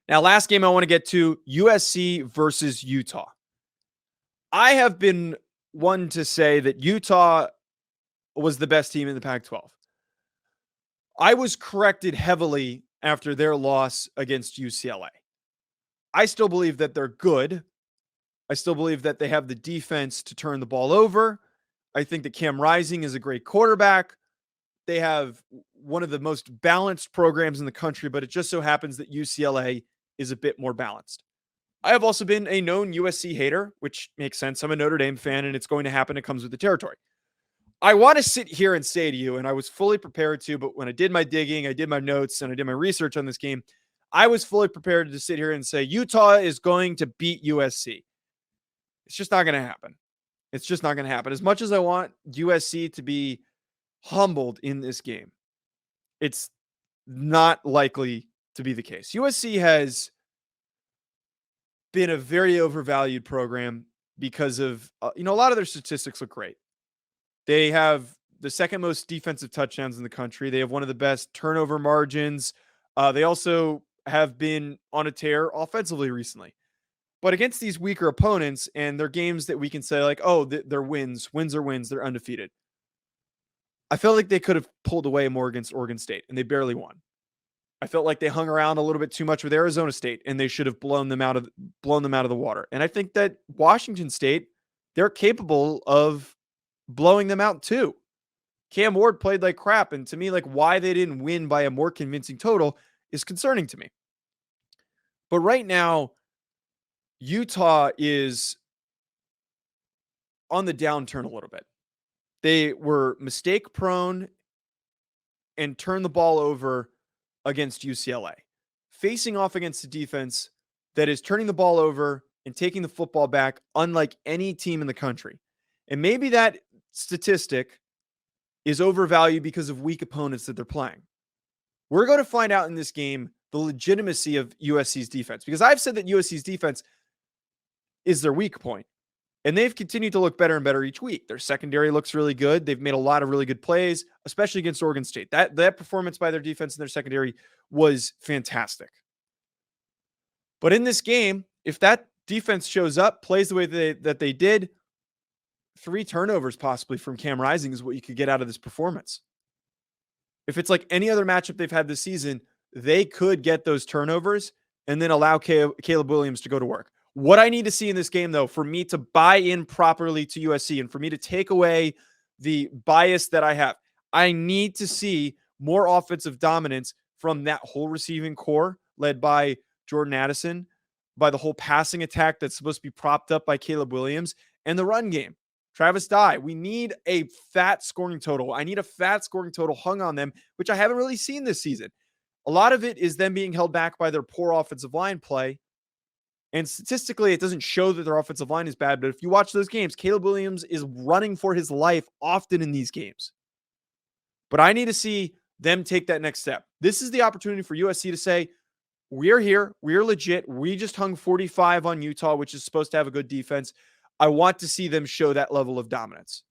Now, last game I want to get to, USC versus Utah. I have been one to say that Utah was the best team in the Pac-12. I was corrected heavily after their loss against UCLA. I still believe that they're good. I still believe that they have the defense to turn the ball over. I think that Cam Rising is a great quarterback. They have one of the most balanced programs in the country, but it just so happens that UCLA is a bit more balanced. I have also been a known USC hater, which makes sense. I'm a Notre Dame fan, and it's going to happen. It comes with the territory. I want to sit here and say to you, and I was fully prepared to, but when I did my digging, I did my notes, and I did my research on this game, I was fully prepared to sit here and say Utah is going to beat USC. It's just not going to happen. It's just not going to happen. As much as I want USC to be humbled in this game, it's not likely to be the case. USC has been a very overvalued program because of, a lot of their statistics look great. They have the second most defensive touchdowns in the country. They have one of the best turnover margins. They also have been on a tear offensively recently. But against these weaker opponents and their games that we can say like, oh, they're wins are wins, they're undefeated. I felt like they could have pulled away more against Oregon State, and they barely won. I felt like they hung around a little bit too much with Arizona State, and they should have blown them out of the water. And I think that Washington State, they're capable of blowing them out too. Cam Ward played like crap, and to me, like why they didn't win by a more convincing total is concerning to me. But right now, Utah is on the downturn a little bit. They were mistake prone and turned the ball over against UCLA, facing off against a defense that is turning the ball over and taking the football back unlike any team in the country. And maybe that statistic is overvalued because of weak opponents that they're playing. We're going to find out in this game the legitimacy of USC's defense, because I've said that USC's defense is their weak point. And they've continued to look better and better each week. Their secondary looks really good. They've made a lot of really good plays, especially against Oregon State. That performance by their defense and their secondary was fantastic. But in this game, if that defense shows up, plays the way that they did, 3 turnovers possibly from Cam Rising is what you could get out of this performance. If it's like any other matchup they've had this season, they could get those turnovers and then allow Caleb Williams to go to work. What I need to see in this game, though, for me to buy in properly to USC and for me to take away the bias that I have, I need to see more offensive dominance from that whole receiving core led by Jordan Addison, by the whole passing attack that's supposed to be propped up by Caleb Williams, and the run game. Travis Dye. We need a fat scoring total. I need a fat scoring total hung on them, which I haven't really seen this season. A lot of it is them being held back by their poor offensive line play. And statistically, it doesn't show that their offensive line is bad. But if you watch those games, Caleb Williams is running for his life often in these games. But I need to see them take that next step. This is the opportunity for USC to say, we're here. We're legit. We just hung 45 on Utah, which is supposed to have a good defense. I want to see them show that level of dominance.